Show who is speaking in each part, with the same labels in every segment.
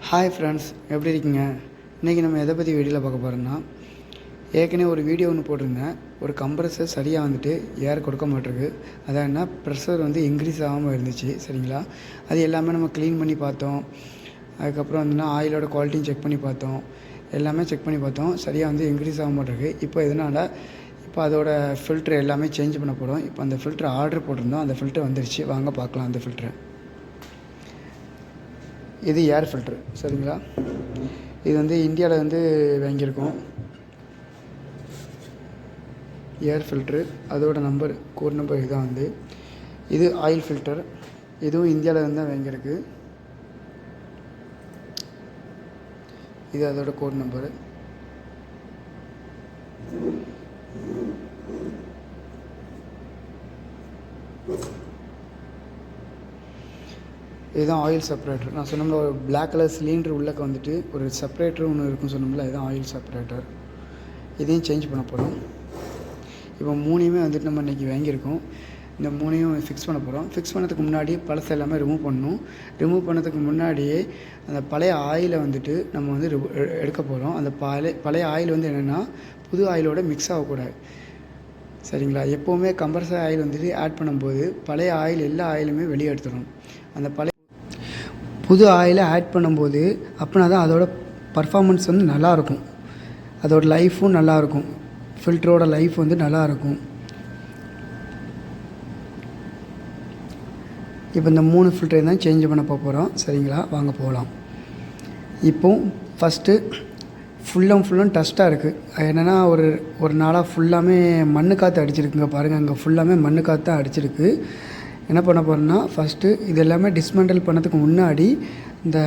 Speaker 1: Hi friends, எப்படி இருக்கீங்க? இன்றைக்கி நம்ம எதை பற்றி வீடியோவில் பார்க்க போகிறோம்னா, ஏற்கனவே ஒரு வீடியோ ஒன்று போட்டிருந்தேன். ஒரு கம்ப்ரஸர் சரியாக வந்துட்டு ஏர் கொடுக்க மாட்டிருக்கு. அதான் என்ன, ப்ரெஷர் வந்து இன்க்ரீஸ் ஆகாமல் இருந்துச்சு. சரிங்களா? அது எல்லாமே நம்ம க்ளீன் பண்ணி பார்த்தோம். அதுக்கப்புறம் வந்துன்னா ஆயிலோட குவாலிட்டியும் செக் பண்ணி பார்த்தோம். எல்லாமே செக் பண்ணி பார்த்தோம். சரியாக வந்து இன்க்ரீஸ் ஆக மாட்டிருக்கு. இப்போ இதனால் அதோட ஃபில்ட்ரு எல்லாமே சேஞ்ச் பண்ண போகிறோம். இப்போ அந்த ஃபில்ட்ரு ஆர்டர் போட்டிருந்தோம். அந்த ஃபில்ட்ரு வந்துருச்சு. வாங்க பார்க்கலாம் அந்த ஃபில்ட்ரு. இது ஏர் ஃபில்ட்ரு. சரிங்களா? இது வந்து இந்தியாவில் வந்து வாங்கியிருக்கோம். ஏர் ஃபில்ட்ரு, அதோட நம்பர், கோட் நம்பர் இதுதான் வந்து. இது ஆயில் ஃபில்டர். இதுவும் இந்தியாவில் வந்து தான் வாங்கியிருக்கு. இது அதோட கோட் நம்பரு. இதுதான் ஆயில் செப்பரேட்டர். நான் சொன்னோம்ல, ஒரு பிளாக் கலர் சிலிண்டர் உள்ளக்க வந்துட்டு ஒரு செப்பரேட்டர் ஒன்று இருக்குன்னு சொன்னோம்ல, இதுதான் ஆயில் செப்பரேட்டர். இதையும் சேஞ்ச் பண்ண போகிறோம். இப்போ மூணையுமே வந்துட்டு நம்ம இன்றைக்கி வாங்கியிருக்கோம். இந்த மூணையும் ஃபிக்ஸ் பண்ண போகிறோம். ஃபிக்ஸ் பண்ணதுக்கு முன்னாடி பழசை எல்லாமே ரிமூவ் பண்ணணும். ரிமூவ் பண்ணதுக்கு முன்னாடியே அந்த பழைய ஆயிலை வந்துட்டு நம்ம வந்து எடுக்க போகிறோம். அந்த பழைய ஆயில் வந்து என்னென்னா, புது ஆயிலோட மிக்ஸ் ஆகக்கூடாது. சரிங்களா? எப்போவுமே கம்ப்ரஸர் ஆயில் வந்துட்டு ஆட் பண்ணும்போது பழைய ஆயில் எல்லா ஆயிலுமே வெளியே எடுத்துடணும். அந்த புது ஆயிலை ஆட் பண்ணும்போது அப்படின்னா தான் அதோட பர்ஃபார்மன்ஸ் வந்து நல்லாயிருக்கும். அதோட லைஃப்பும் நல்லாயிருக்கும். ஃபில்டரோட லைஃப் வந்து நல்லாயிருக்கும். இப்போ இந்த 3 ஃபில்டரையும் தான் சேஞ்ச் பண்ண போகிறோம். சரிங்களா? வாங்க போகலாம். இப்போது ஃபஸ்ட்டு ஃபுல்லும் டஸ்ட்டாக இருக்குது. என்னென்னா, ஒரு நாளாக ஃபுல்லாமே மண் காற்று அடிச்சிருக்குங்க. பாருங்கள், அங்கே ஃபுல்லாமே மண் காற்று தான் அடிச்சிருக்கு. என்ன பண்ண போகிறோன்னா, ஃபஸ்ட்டு இது எல்லாமே டிஸ்மெண்டல் பண்ணதுக்கு முன்னாடி இந்த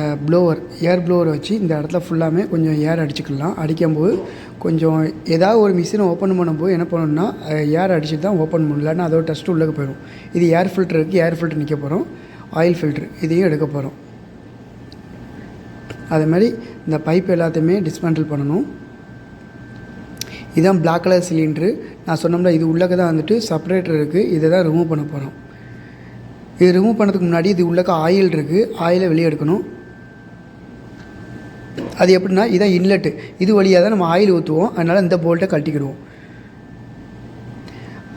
Speaker 1: ஏர் ப்ளோவர் வச்சு இந்த இடத்துல ஃபுல்லாமே கொஞ்சம் ஏர் அடிச்சுக்கலாம். அடிக்கும்போது கொஞ்சம் ஏதாவது ஒரு மிஷினை ஓப்பன் பண்ணும்போது என்ன பண்ணணும்னா, ஏர் அடிச்சுட்டு தான் ஓப்பன் பண்ணணும். இல்லைன்னா அதோட டஸ்ட்டு உள்ளே போயிடும். இது ஏர் ஃபில்டருக்கு ஏர் ஃபில்டர் நிற்க போகிறோம். ஆயில் ஃபில்ட்ரு இதையும் எடுக்க போகிறோம். அது மாதிரி இந்த பைப் எல்லாத்தையுமே டிஸ்மெண்டல் பண்ணணும். இதுதான் பிளாக் கலர் சிலிண்ட்ரு. நான் சொன்னோம்ல, இது உள்ளக்க தான் வந்துட்டு செப்பரேட்டர் இருக்குது. இதை தான் ரிமூவ் பண்ண போகிறோம். இது ரிமூவ் பண்ணதுக்கு முன்னாடி இது உள்ளக்க ஆயில் இருக்குது. ஆயிலை வெளியே எடுக்கணும். அது எப்படின்னா, இதான் இன்லெட்டு. இது வழியாக தான் நம்ம ஆயில் ஊற்றுவோம். அதனால் இந்த போல்ட்டை கழட்டிக்கிடுவோம்.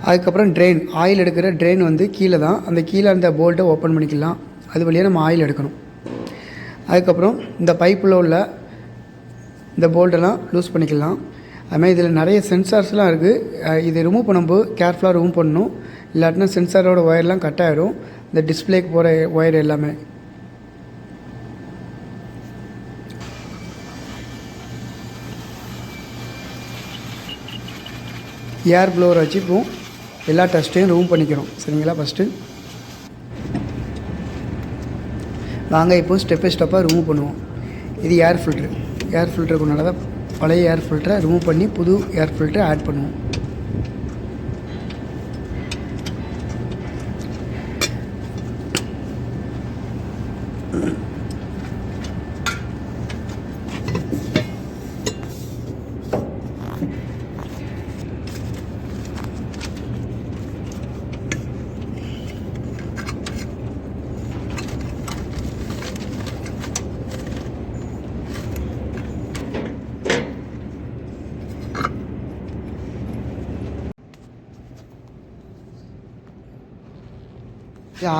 Speaker 1: அதுக்கப்புறம் ட்ரெயின், ஆயில் எடுக்கிற ட்ரெயின் வந்து கீழே தான். அந்த கீழே அந்த போல்ட்டை ஓப்பன் பண்ணிக்கலாம். அது வழியாக நம்ம ஆயில் எடுக்கணும். அதுக்கப்புறம் இந்த பைப்பில் உள்ள இந்த போல்ட்டெல்லாம் லூஸ் பண்ணிக்கலாம். அதுமாதிரி இதில் நிறைய சென்சார்ஸ்லாம் இருக்குது. இதை ரிமூவ் பண்ணும்போது கேர்ஃபுல்லாக ரிமூவ் பண்ணணும். இல்லாட்டினா சென்சாரோட ஒயர்லாம் கட் ஆகிடும். இந்த டிஸ்பிளேக்கு போகிற ஒயர் எல்லாமே. ஏர் ப்ளோவர் வச்சு இப்போ எல்லா டஸ்ட்டையும் ரிமூவ் பண்ணிக்கிறோம். சரிங்களா? ஃபஸ்ட்டு வாங்க இப்போ ஸ்டெப் பை ஸ்டெப்பாக ரிமூவ் பண்ணுவோம். இது ஏர் ஃபில்ட்ரு. ஏர் ஃபில்டருக்கு நல்லதாக பழைய ஏர் ஃபில்டரை ரிமூவ் பண்ணி புது ஏர் ஃபில்டரை ஆட் பண்ணுவோம்.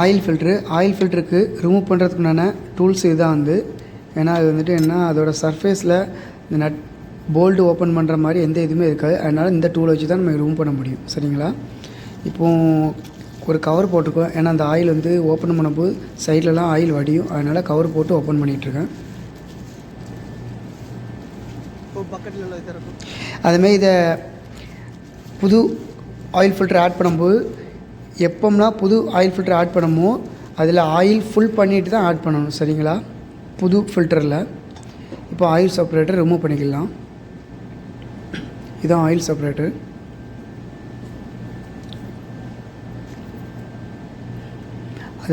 Speaker 1: ஆயில் ஃபில்டருக்கு ரிமூவ் பண்ணுறதுக்குண்டான டூல்ஸ் இதுதான் வந்து. ஏன்னா அது வந்துட்டு என்ன, அதோட சர்ஃபேஸில் இந்த நட் போல்டு ஓப்பன் பண்ணுற மாதிரி எந்த இதுவுமே இருக்காது. அதனால் இந்த டூலை வச்சு தான் நம்ம ரிமூவ் பண்ண முடியும். சரிங்களா? இப்போது ஒரு கவர் போட்டிருக்கோம். ஏன்னா அந்த ஆயில் வந்து ஓப்பன் பண்ணும்போது சைட்லலாம் ஆயில் வடியும். அதனால் கவர் போட்டு ஓப்பன் பண்ணிகிட்ருக்கேன். அதுமாதிரி இதை புது ஆயில் ஃபில்டர் ஆட் பண்ணும்போது எப்போம்னா புது ஆயில் ஃபில்டர் ஆட் பண்ணமோ அதில் ஆயில் ஃபுல் பண்ணிவிட்டு தான் ஆட் பண்ணணும். சரிங்களா? புது ஃபில்டரில் இப்போ ஆயில் செப்பரேட்டர் ரிமூவ் பண்ணிக்கலாம். இதுதான் ஆயில் செப்பரேட்டர்.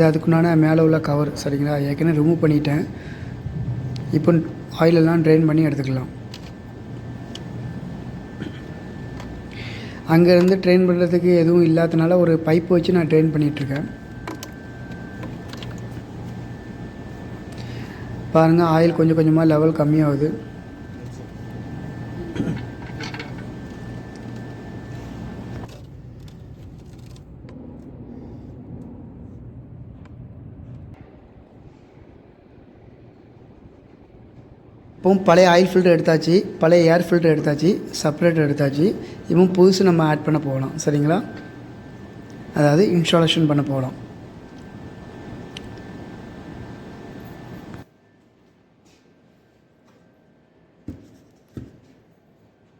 Speaker 1: அதுக்குண்டான மேலே உள்ள கவர். சரிங்களா? ஏற்கனவே ரிமூவ் பண்ணிட்டேன். இப்போ ஆயிலெல்லாம் ட்ரெயின் பண்ணி எடுத்துக்கலாம். அங்கேருந்து ட்ரெயின் பண்ணுறதுக்கு எதுவும் இல்லாதனால ஒரு பைப் வச்சு நான் ட்ரெயின் பண்ணிகிட்ருக்கேன். பாருங்கள் ஆயில் கொஞ்சம் கொஞ்சமாக லெவல் கம்மியாகுது. இப்போ பழைய ஆயில் ஃபில்டர் எடுத்தாச்சு, பழைய ஏர் ஃபில்டர் எடுத்தாச்சு, செப்பரேட்டர் எடுத்தாச்சு. இப்போ புதுசு நம்ம ஆட் பண்ண போகலாம். சரிங்களா, அதாவது இன்ஸ்டாலேஷன் பண்ண போகலாம்.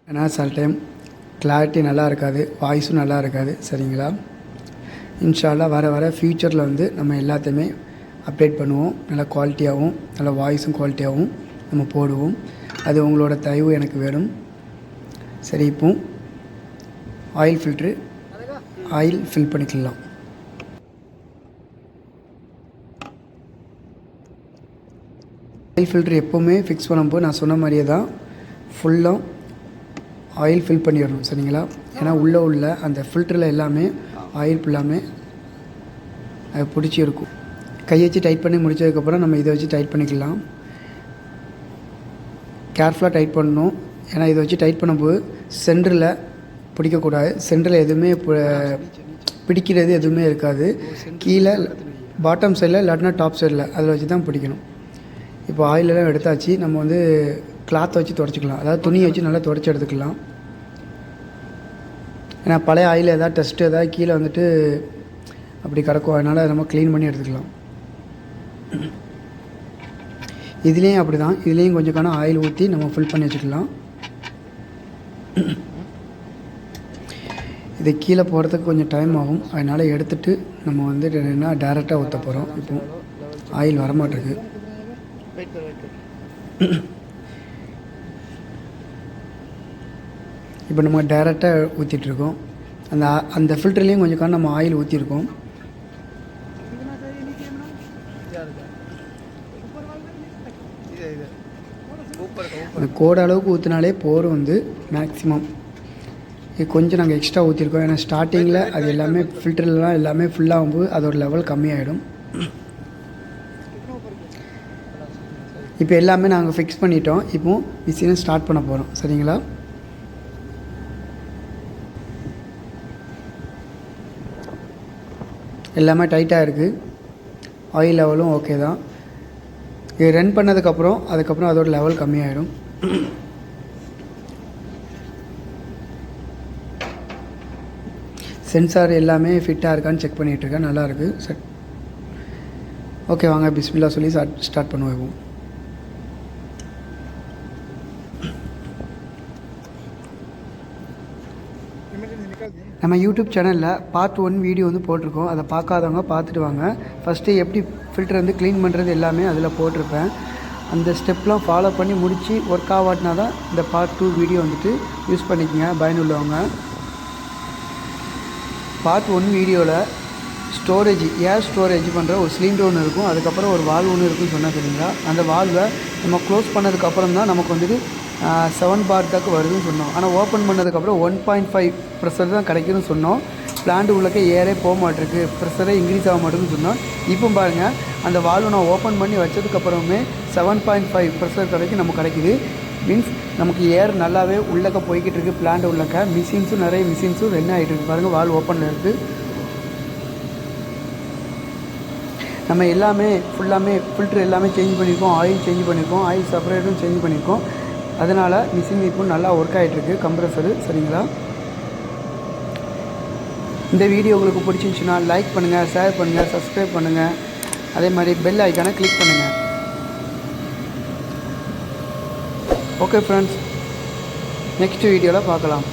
Speaker 1: ஏன்னா சில டைம் கிளாரிட்டி நல்லா இருக்காது, வாய்ஸும் நல்லா இருக்காது. சரிங்களா, இன்ஷா அல்லாஹ் வர ஃப்யூச்சரில் வந்து நம்ம எல்லாத்தையுமே அப்டேட் பண்ணுவோம். நல்லா குவாலிட்டியாகவும் நல்லா வாய்ஸும் குவாலிட்டியாகவும் நம்ம போடுவோம். அது உங்களோட தயவு எனக்கு வேணும். சரி, இப்போ ஆயில் ஃபில் பண்ணிக்கலாம். ஆயில் ஃபில்ட்ரு எப்போவுமே ஃபிக்ஸ் பண்ணும்போது நான் சொன்ன மாதிரியே தான் ஃபுல்லாக ஆயில் ஃபில் பண்ணிடணும். சரிங்களா, ஏன்னா உள்ள அந்த ஃபில்டரில் எல்லாமே ஆயில் ஃபுல்லாமே அது பிடிச்சி இருக்கும். கையை வச்சு டைட் பண்ணி முடித்ததுக்கப்புறம் நம்ம இதை வச்சு டைட் பண்ணிக்கலாம். கேர்ஃபுல்லாக டைட் பண்ணணும். ஏன்னா இதை வச்சு டைட் பண்ணும்போது சென்டரில் பிடிக்கக்கூடாது. சென்டரில் எதுவுமே பிடிக்கிறது எதுவுமே இருக்காது. கீழே பாட்டம் சைடில் இல்லாட்டினா டாப் சைடில் அதில் வச்சு தான் பிடிக்கணும். இப்போ ஆயிலெல்லாம் எடுத்தாச்சு. நம்ம வந்து கிளாத்தை வச்சு துடைச்சிக்கலாம், அதாவது துணியை வச்சு நல்லா துடைச்சி எடுத்துக்கலாம். ஏன்னா பழைய ஆயில் எதாவது டஸ்ட்டு எதாவது கீழே வந்துட்டு அப்படி கிடக்கும், அதனால் நம்ம க்ளீன் பண்ணி எடுத்துக்கலாம். இதுலேயும் அப்படி தான், இதுலேயும் கொஞ்சம் ஆயில் ஊற்றி நம்ம ஃபில் பண்ணி வச்சுக்கலாம். இது கீழே போகிறதுக்கு கொஞ்சம் டைம் ஆகும், அதனால் எடுத்துகிட்டு நம்ம வந்து என்ன டேரெக்டாக ஊற்ற போகிறோம். இப்போ ஆயில் வரமாட்டிருக்கு. இப்போ நம்ம டேரெக்டாக ஊற்றிட்டுருக்கோம். அந்த ஃபில்டர்லேயும் கொஞ்சம் நம்ம ஆயில் ஊற்றிருக்கோம். அந்த கோட அளவுக்கு ஊற்றினாலே போரும் வந்து மேக்ஸிமம். இது கொஞ்சம் நாங்கள் எக்ஸ்ட்ரா ஊற்றிருக்கோம். ஏன்னா ஸ்டார்டிங்கில் அது எல்லாமே ஃபில்டர்லாம் எல்லாமே ஃபுல்லாகும்போது அதோட லெவல் கம்மியாகிடும். இப்போ எல்லாமே நாங்கள் ஃபிக்ஸ் பண்ணிட்டோம். இப்போது மிஷினை ஸ்டார்ட் பண்ண போகிறோம். சரிங்களா, எல்லாமே டைட்டாக இருக்குது. ஆயில் லெவலும் ஓகே தான். இது ரன் அதுக்கப்புறம் அதோட லெவல் கம்மியாயிடும். சென்சார் எல்லாமே ஃபிட்டாக இருக்கான்னு செக் பண்ணிகிட்ருக்கேன். நல்லாயிருக்கு. செட் ஓகே, வாங்க பிஸ்மில்லா சொல்லி ஸ்டார்ட் பண்ணுவோம். நம்ம யூடியூப் சேனலில் பார்ட் 1 வீடியோ வந்து போட்டிருக்கோம். அதை பார்க்காதவங்க பார்த்துட்டு வாங்க. ஃபஸ்ட்டு எப்படி ஃபில்டர் வந்து க்ளீன் பண்ணுறது எல்லாமே அதில் போட்டிருப்பேன். அந்த ஸ்டெப்லாம் ஃபாலோ பண்ணி முடித்து ஒர்க் ஆகாட்டினா தான் இந்த பார்ட் 2 வீடியோ வந்துட்டு யூஸ் பண்ணிக்கங்க பயனுள்ளவங்க. பார்ட் 1 வீடியோவில் ஏர் ஸ்டோரேஜ் பண்ணுற ஒரு சிலிண்டர் ஒன்று இருக்கும், அதுக்கப்புறம் ஒரு வால்வ் ஒன்று இருக்குன்னு சொன்னால் சரிங்களா. அந்த வால்வை நம்ம க்ளோஸ் பண்ணதுக்கப்புறம் தான் நமக்கு வந்துட்டு 7 bar தாக்கு வருதுன்னு சொன்னோம். ஆனால் ஓப்பன் பண்ணதுக்கப்புறம் 1.5 ப்ரெஷர் தான் கிடைக்குதுன்னு சொன்னோம். பிளான்ட்டு உள்ளக்க ஏரே போக மாட்டிருக்கு, ப்ரெஷரே இன்க்ரீஸ் ஆக மாட்டேங்குன்னு சொன்னோம். இப்போ பாருங்கள், அந்த வால்வை நான் ஓப்பன் பண்ணி வச்சதுக்கப்புறமே 7.5 ப்ரெஷர் நமக்கு கிடைக்குது. மீன்ஸ் நமக்கு ஏர் நல்லாவே உள்ளக்க போய்கிட்டு இருக்குது. பிளான்ட் உள்ளக்க நிறைய மிஷின்ஸும் ரன் ஆகிட்டு இருக்குது. பாருங்கள், வால்வ் ஓப்பனில் இருக்குது. நம்ம எல்லாமே ஃபுல்லாமே ஃபில்ட்ரு எல்லாமே சேஞ்ச் பண்ணியிருக்கோம், ஆயில் சேஞ்ச் பண்ணியிருக்கோம், ஆயில் செப்பரேட்டும் சேஞ்ச் பண்ணியிருக்கோம். அதனால் மிஷின் இப்போ நல்லா ஒர்க் ஆகிட்டுருக்கு கம்ப்ரஸரு. சரிங்களா, இந்த வீடியோ உங்களுக்கு பிடிச்சிருந்துச்சுன்னா லைக் பண்ணுங்கள், ஷேர் பண்ணுங்கள், சப்ஸ்கிரைப் பண்ணுங்கள். அதே மாதிரி பெல் ஐக்கானை கிளிக் பண்ணுங்கள். ஓகே ஃப்ரெண்ட்ஸ், நெக்ஸ்ட் வீடியோவில் பார்க்கலாம்.